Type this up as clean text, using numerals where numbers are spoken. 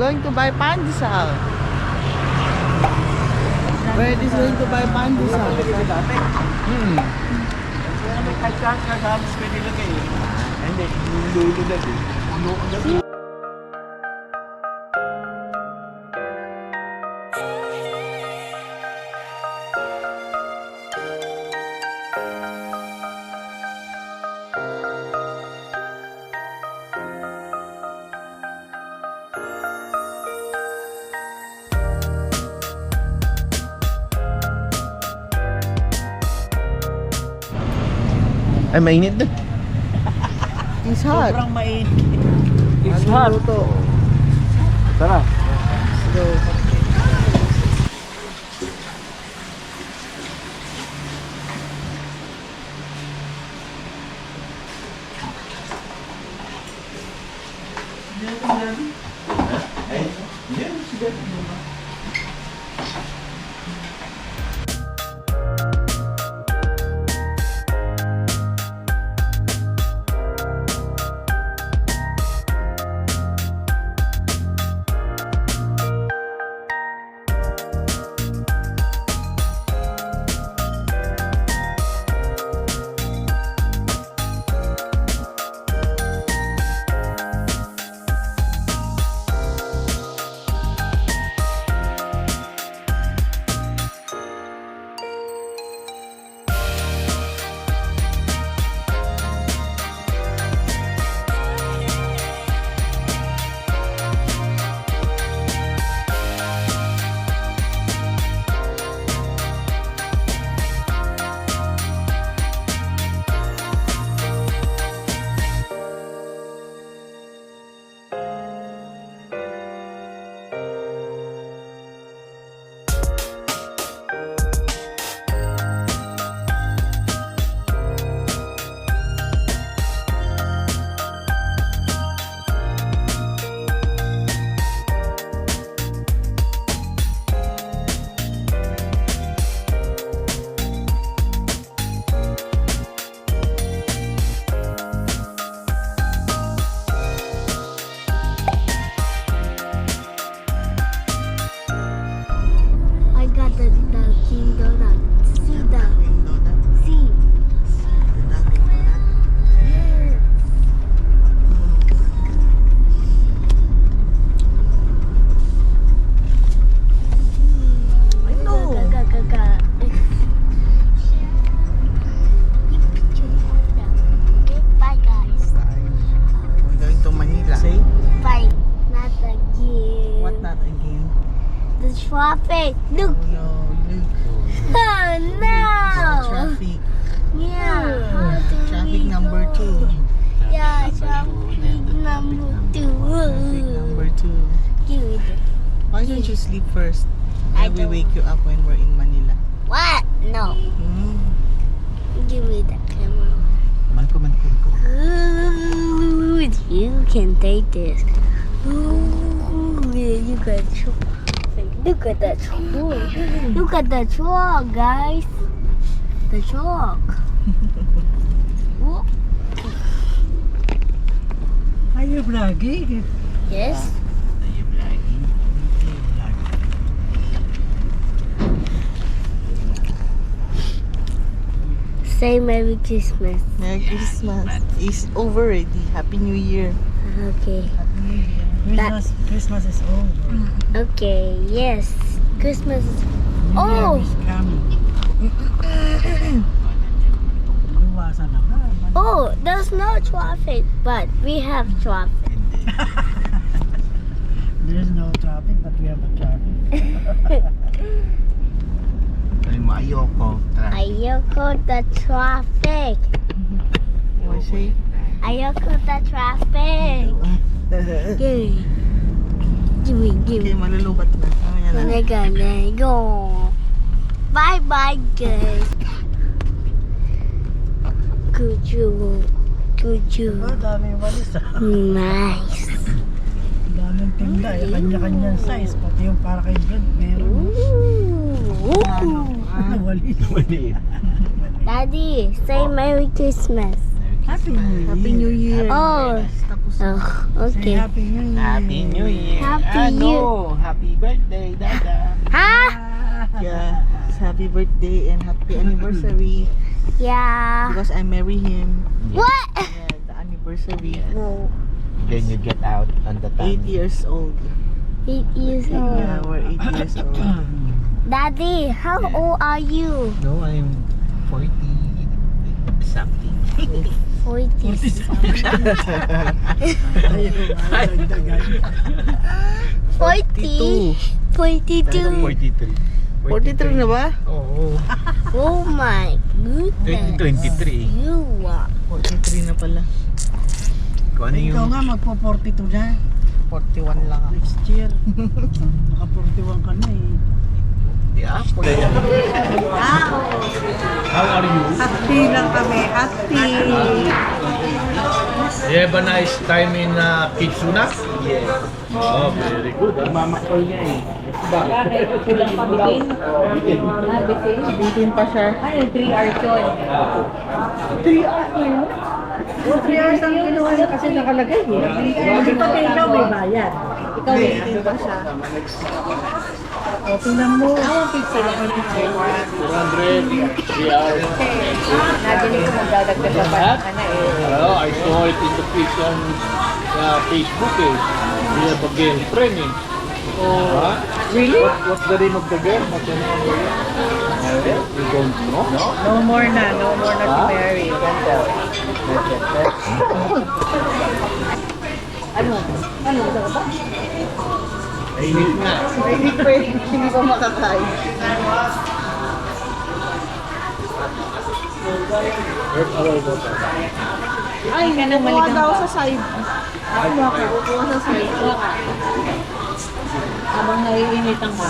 going to buy pandesal. Fred is going to buy pandesal. May kacang kasama sa nilagay eh. Hindi, lulo na din. Puno na din. Ay, mainit din. It's hot. Sobrang mainit. It's hot. Tara. So, traffic. Look. oh no, look. Oh no. Traffic. Yeah. How do Traffic we number go? 2. Yeah, traffic number 2. Traffic number 2. Give me the. Why don't you sleep first? I Then we don't wake you up when we're in Manila. What? No. Give me the camera. Ooh, you can take this. Ooh, you got look at that truck. Look at the truck, guys. The truck. Whoa. Are you vlogging? Yes. Are you vlogging? Say Merry Christmas. Merry Christmas. It's over already. Happy New Year. Okay. Happy New Year. Christmas is over. Okay. Yes. Christmas. New Oh. Year is coming. Iwasan naman. Oh, there's no traffic, but we have traffic. There's no traffic, but we have a traffic. Ay mo, ayoko. Ayoko the traffic. What say? Ayoko the traffic. Give me. Okay, malulubat na. Mamaya na. We're gonna go. Bye bye, guys. Good you. Oh, daming walis ah. Nice. Daming tinda. Kanya-kanyang size. Pati yung para kay Brad, meron. Ooh. Walis. Daddy, say Merry Christmas. Happy New Year. Happy New Year. Oh. Tapos Oh, okay. Happy New Year. Happy New Year. Happy Happy birthday, Dada. Huh? Yeah. It's happy birthday and happy anniversary. Yeah. Because I marry him. What? Yeah, the anniversary. No. Then you get out on the 8 time. years old. 8 years Yeah, old. we're 8 years old. Daddy, how old are you? No, I'm 40 something. 40 something. 40. 42. 43. 43 na ba? Oo. Oh my goodness. 2023. You are. 43 na pala. Kung ano yung... nga, magpo-42 na. 41 lang ako. Next year. Baka 41 ka na eh. Yeah, how are you? Happy lang kami. Happy. You have a nice time in Kitsuna? Yes. Oh, very good. Mamakol niya eh. Bitin pa siya. 3 hours yun. 3 hours na yun? 3 hours ang kinuha niya kasi nakalagay eh. Hindi pa kayo ikaw may bayad. Ikaw eh. Bitin pa siya. O, tingnan mo. Ang pizza lang. 200, 3 hours. Nabili ko magdadagdag pa pa ng ano eh. Oh, I saw it in the picture on Facebook eh. We have a girlfriend eh. Oh, Really? what's the name of the girl? What's the name of the girl? You don't know? No more na. No more na si Mary. Ano? Ano? Ano ba? Mainit nga. Hindi pa makakain. Ay, nga nang Kuha maligang daw pa. sa side. Kuha sa side. Habang naiinitan ka.